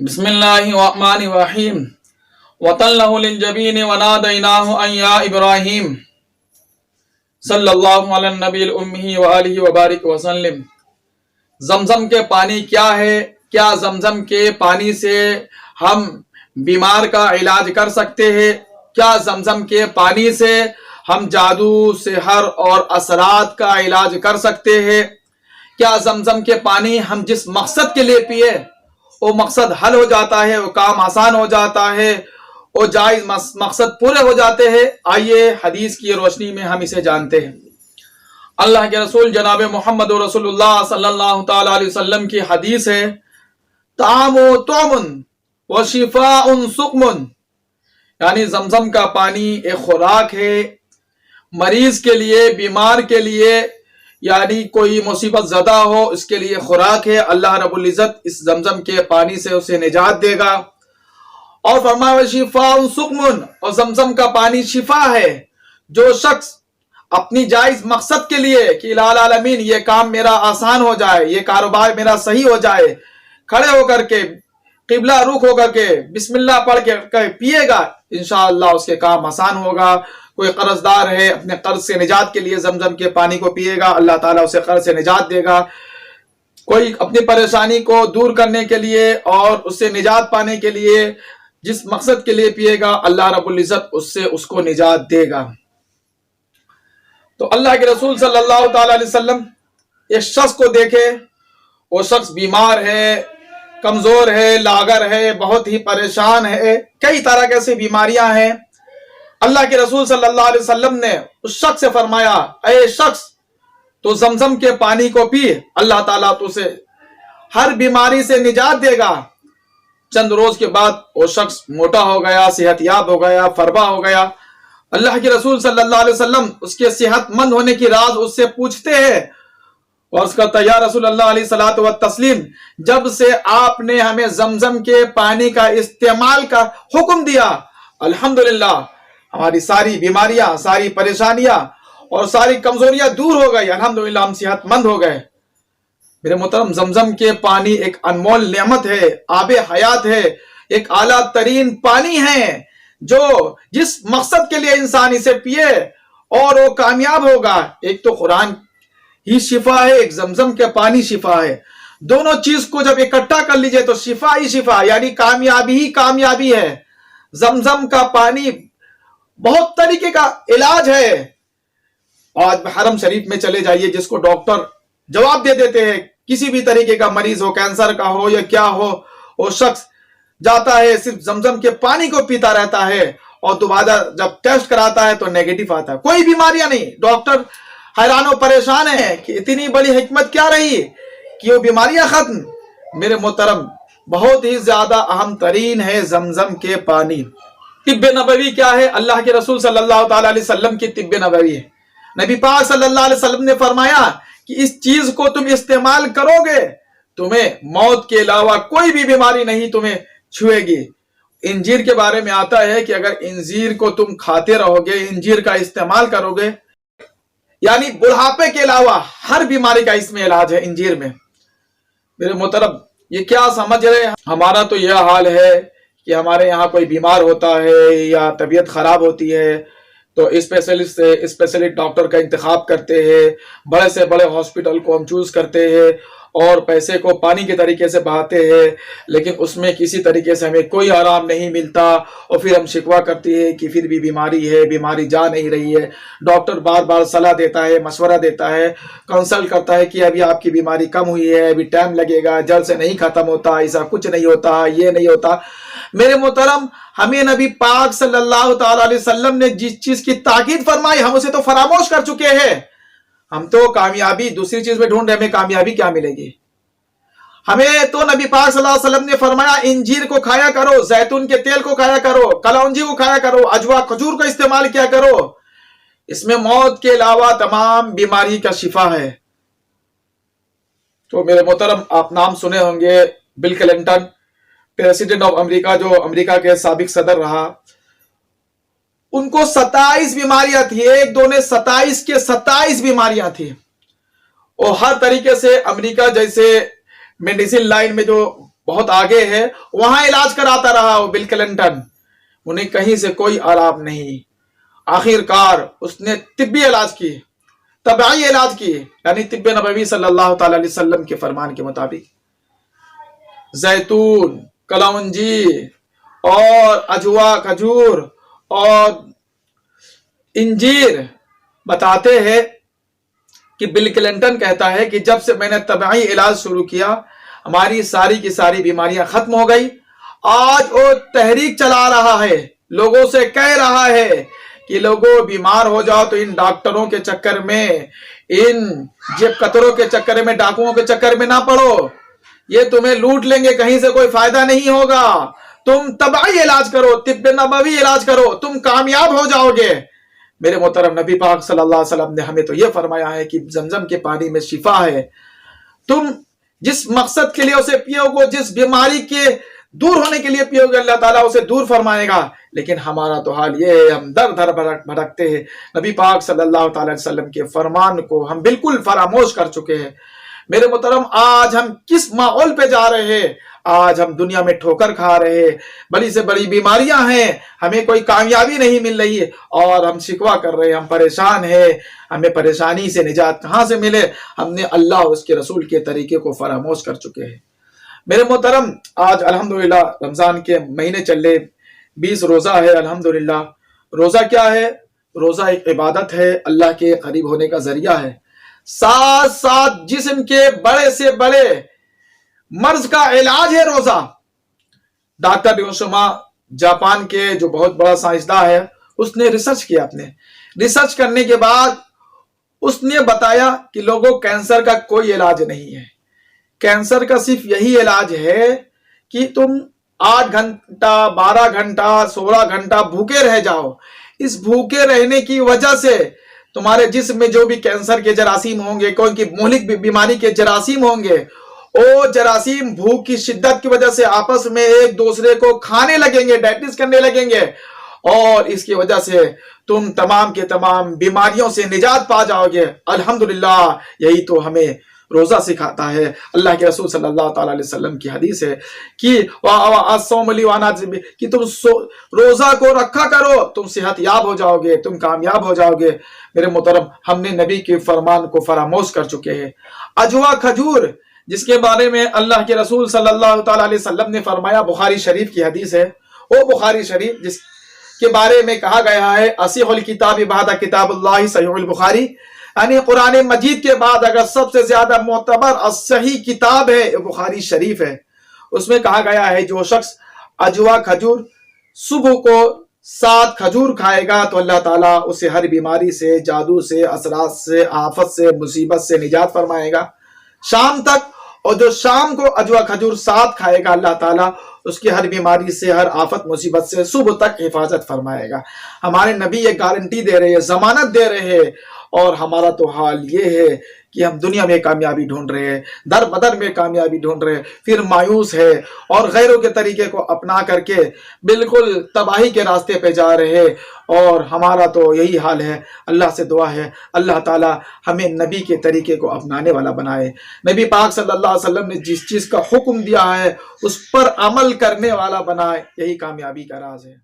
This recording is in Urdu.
بسم اللہ الرحمن الرحیم وَطَلَّهُ لِلْجَبِينِ وَنَادَيْنَاهُ أَن يَا إِبْرَاهِيمُ صلی اللہ علی النبی الأمی وآلہ وبارک وسلم۔ زمزم کے پانی کیا ہے؟ کیا زمزم کے پانی سے ہم بیمار کا علاج کر سکتے ہیں؟ کیا زمزم کے پانی سے ہم جادو، سحر اور اثرات کا علاج کر سکتے ہیں؟ کیا زمزم کے پانی ہم جس مقصد کے لیے پیے وہ مقصد حل ہو جاتا ہے، وہ کام آسان ہو جاتا ہے، وہ جائز مقصد پورے ہو جاتے ہیں؟ آئیے حدیث کی روشنی میں ہم اسے جانتے ہیں۔ اللہ کے رسول جناب محمد رسول اللہ صلی اللہ تعالی علیہ وسلم کی حدیث ہے، طعام طعم و شفاء سقم، یعنی زمزم کا پانی ایک خوراک ہے مریض کے لیے، بیمار کے لیے، یعنی کوئی مصیبت زدہ ہو اس کے لیے خوراک ہے۔ اللہ رب العزت اس زمزم کے پانی سے اسے نجات دے گا، اور فرمایا شفاء سقم، اور زمزم کا پانی شفا ہے۔ جو شخص اپنی جائز مقصد کے لیے کہ الہ العالمین یہ کام میرا آسان ہو جائے، یہ کاروبار میرا صحیح ہو جائے، کھڑے ہو کر کے قبلہ رخ ہو کر کے بسم اللہ پڑھ کے پیے گا، انشاءاللہ اس کے کام آسان ہوگا۔ کوئی قرض دار ہے، اپنے قرض سے نجات کے لیے زمزم کے پانی کو پیے گا، اللہ تعالیٰ اسے قرض سے نجات دے گا۔ کوئی اپنی پریشانی کو دور کرنے کے لیے اور اس سے نجات پانے کے لیے جس مقصد کے لیے پیے گا، اللہ رب العزت اس کو نجات دے گا۔ تو اللہ کے رسول صلی اللہ تعالی علیہ وسلم ایک شخص کو دیکھے، وہ شخص بیمار ہے، کمزور ہے، لاغر ہے، بہت ہی پریشان ہے، کئی طرح کے ایسی بیماریاں ہیں۔ اللہ کے رسول صلی اللہ علیہ وسلم نے اس شخص سے فرمایا، اے شخص تو زمزم کے پانی کو پی، اللہ تعالیٰ تو اسے ہر بیماری سے نجات دے گا۔ چند روز کے بعد وہ شخص موٹا ہو گیا، صحت یاب ہو گیا، فربا ہو گیا۔ اللہ کے رسول صلی اللہ علیہ وسلم اس کے صحت مند ہونے کی راز اس سے پوچھتے ہیں، اور اس کا یا رسول اللہ علیہ الصلوۃ والتسلیم، جب سے آپ نے ہمیں زمزم کے پانی کا استعمال کا حکم دیا، الحمدللہ ہماری ساری بیماریاں، ساری پریشانیاں اور ساری کمزوریاں دور ہو گئی، الحمدللہ ہم صحت مند ہو گئے۔ میرے محترم، زمزم کے پانی ایک انمول نعمت ہے، آب حیات ہے، ایک اعلیٰ ترین پانی ہے، جو جس مقصد کے لیے انسان اسے پیے اور وہ کامیاب ہوگا۔ ایک تو قرآن ہی شفا ہے، ایک زمزم کے پانی شفا ہے، دونوں چیز کو جب اکٹھا کر لیجئے تو شفا ہی شفا، یعنی کامیابی ہی کامیابی ہے۔ زمزم کا پانی بہت طریقے کا علاج ہے۔ آج حرم شریف میں چلے جائیے، جس کو ڈاکٹر جواب دے دیتے ہیں، کسی بھی طریقے کا مریض ہو، کینسر کا ہو یا کیا ہو، وہ شخص جاتا ہے صرف زمزم کے پانی کو پیتا رہتا ہے، اور دوبارہ جب ٹیسٹ کراتا ہے تو نیگیٹو آتا ہے، کوئی بیماریاں نہیں۔ ڈاکٹر حیران و پریشان ہے کہ اتنی بڑی حکمت کیا رہی کہ وہ بیماریاں ختم۔ میرے محترم، بہت ہی زیادہ اہم ترین ہے زمزم کے پانی۔ طب نبوی کیا ہے؟ اللہ کے رسول صلی اللہ تعالی علیہ وسلم کی طب نبوی ہے۔ نبی پاک صلی اللہ علیہ وسلم نے فرمایا کہ اس چیز کو تم استعمال کرو گے، تمہیں موت کے علاوہ کوئی بھی بیماری نہیں تمہیں چھوئے گی۔ انجیر کے بارے میں آتا ہے کہ اگر انجیر کو تم کھاتے رہو گے، انجیر کا استعمال کرو گے، یعنی بڑھاپے کے علاوہ ہر بیماری کا اس میں علاج ہے انجیر میں۔ میرے محترم، یہ کیا سمجھ رہے ہیں؟ ہمارا تو یہ حال ہے کہ ہمارے یہاں کوئی بیمار ہوتا ہے یا طبیعت خراب ہوتی ہے تو اسپیشلسٹ ڈاکٹر کا انتخاب کرتے ہیں، بڑے سے بڑے ہاسپٹل کو ہم چوز کرتے ہیں اور پیسے کو پانی کے طریقے سے بہاتے ہیں، لیکن اس میں کسی طریقے سے ہمیں کوئی آرام نہیں ملتا، اور پھر ہم شکوہ کرتے ہیں کہ پھر بھی بیماری ہے، بیماری جا نہیں رہی ہے۔ ڈاکٹر بار بار صلاح دیتا ہے، مشورہ دیتا ہے، کنسلٹ کرتا ہے کہ ابھی آپ کی بیماری کم ہوئی ہے، ابھی ٹائم لگے گا، جلد سے نہیں ختم ہوتا، ایسا کچھ نہیں ہوتا، یہ نہیں ہوتا۔ میرے محترم، ہمیں نبی پاک صلی اللہ تعالی علیہ وسلم نے جس چیز کی تاکید فرمائی ہم اسے تو فراموش کر چکے ہیں۔ ہم تو کامیابی دوسری چیز میں ڈھونڈ رہے ہیں، ہمیں کامیابی کیا ملے گی؟ ہمیں تو نبی پاک صلی اللہ علیہ وسلم نے فرمایا انجیر کو کھایا کرو، زیتون کے تیل کو کھایا کرو، کلونجی کو کھایا کرو، اجوا کھجور کا استعمال کیا کرو، اس میں موت کے علاوہ تمام بیماری کا شفا ہے۔ تو میرے محترم، آپ نام سنے ہوں گے Bill Clinton, president of America, جو امریکہ کے سابق صدر رہا، ان کو 27 بیماریاں تھی، ایک دو نے 27 کے 27 بیماریاں تھی، اور ہر طریقے سے امریکہ جیسے میڈیسن لائن میں جو بہت آگے ہے، وہاں علاج کراتا رہا وہ بل کلنٹن، انہیں کہیں سے کوئی آرام نہیں۔ آخر کار اس نے طبی علاج کی، طبعی علاج کی، یعنی طب نبوی صلی اللہ تعالی علیہ وسلم کے فرمان کے مطابق زیتون، کلونجی اور اجوا، کھجور اور انجیر بتاتے ہیں کہ بل کلنٹن کہتا ہے کہ جب سے میں نے طبعی علاج شروع کیا ہماری ساری کی ساری بیماریاں ختم ہو گئی۔ آج وہ تحریک چلا رہا ہے، لوگوں سے کہہ رہا ہے کہ لوگوں بیمار ہو جاؤ تو ان ڈاکٹروں کے چکر میں، ان جیب کتروں کے چکر میں، ڈاکوؤں کے چکر میں نہ پڑو، یہ تمہیں لوٹ لیں گے، کہیں سے کوئی فائدہ نہیں ہوگا، تم طبعی علاج کرو، طب نبوی علاج کرو، تم کامیاب ہو جاؤ گے۔ میرے محترم نبی پاک صلی اللہ علیہ وسلم نے ہمیں تو یہ فرمایا ہے کہ زمزم کے پانی میں شفا ہے، تم جس مقصد کے لیے اسے پیو گے، جس بیماری کے دور ہونے کے لیے پیو گے، اللہ تعالیٰ اسے دور فرمائے گا۔ لیکن ہمارا تو حال یہ ہے، ہم در در بھٹکتے ہیں، نبی پاک صلی اللہ تعالی علیہ وسلم کے فرمان کو ہم بالکل فراموش کر چکے ہیں۔ میرے محترم آج ہم کس ماحول پہ جا رہے ہیں؟ آج ہم دنیا میں ٹھوکر کھا رہے ہیں، بڑی سے بڑی بیماریاں ہیں، ہمیں کوئی کامیابی نہیں مل رہی ہے اور ہم شکوہ کر رہے ہیں، ہم پریشان ہیں، ہمیں پریشانی سے نجات کہاں سے ملے؟ ہم نے اللہ اور اس کے رسول کے طریقے کو فراموش کر چکے ہیں۔ میرے محترم آج الحمدللہ رمضان کے مہینے چلے، 20 روزہ ہے الحمدللہ۔ روزہ کیا ہے؟ روزہ ایک عبادت ہے، اللہ کے قریب ہونے کا ذریعہ ہے، ساتھ ساتھ جسم کے بڑے سے بڑے مرض کا علاج ہے روزہ۔ ڈاکٹر ہیروشیما جاپان کے جو بہت بڑا سائنسداں ہے، اس نے ریسرچ کیا، اپنے ریسرچ کرنے کے بعد اس نے بتایا کہ لوگوں کینسر کا کوئی علاج نہیں ہے، کینسر کا صرف یہی علاج ہے کہ تم 8 گھنٹہ 12 گھنٹہ 16 گھنٹہ بھوکے رہ جاؤ۔ اس بھوکے رہنے کی وجہ سے تمہارے جسم میں جو بھی کینسر کے جراثیم ہوں گے، کوئی مہلک بیماری کے جراثیم ہوں گے، وہ جراثیم بھوک کی شدت کی وجہ سے آپس میں ایک دوسرے کو کھانے لگیں گے، ڈائجسٹ کرنے لگیں گے، اور اس کی وجہ سے تم تمام کے تمام بیماریوں سے نجات پا جاؤ گے۔ الحمدللہ یہی تو ہمیں روزہ سکھاتا ہے۔ اللہ کے رسول صلی اللہ تعالی علیہ وسلم کی حدیث ہے کہ کہ تم روزہ کو رکھا کرو، تم صحت یاب ہو جاؤ گے، تم کامیاب ہو جاؤ گے۔ میرے محترم ہم نے نبی کے فرمان کو فراموش کر چکے ہیں۔ اجوا، کھجور، جس کے بارے میں اللہ کے رسول صلی اللہ تعالی علیہ وسلم نے فرمایا، بخاری شریف کی حدیث ہے، وہ بخاری شریف جس کے بارے میں کہا گیا ہے اصح الکتاب بعد کتاب اللہ صحیح البخاری، یعنی قرآن مجید کے بعد اگر سب سے زیادہ معتبر اور صحیح کتاب ہے بخاری شریف ہے۔ اس میں کہا گیا ہے جو شخص اجوا، کھجور، صبح کو 7 کھجور کھائے گا تو اللہ تعالیٰ اسے ہر بیماری سے، جادو سے، اثرات سے، آفت سے، مصیبت سے نجات فرمائے گا شام تک۔ اور جو شام کو اجوا کھجور 7 کھائے گا اللہ تعالیٰ اس کی ہر بیماری سے، ہر آفت مصیبت سے صبح تک حفاظت فرمائے گا۔ ہمارے نبی یہ گارنٹی دے رہے ہیں، ضمانت دے رہے ہیں، اور ہمارا تو حال یہ ہے کہ ہم دنیا میں کامیابی ڈھونڈ رہے ہیں، در بدر میں کامیابی ڈھونڈ رہے ہیں، پھر مایوس ہے اور غیروں کے طریقے کو اپنا کر کے بالکل تباہی کے راستے پہ جا رہے ہیں، اور ہمارا تو یہی حال ہے۔ اللہ سے دعا ہے اللہ تعالیٰ ہمیں نبی کے طریقے کو اپنانے والا بنائے، نبی پاک صلی اللہ علیہ وسلم نے جس چیز کا حکم دیا ہے اس پر عمل کرنے والا بنائے، یہی کامیابی کا راز ہے۔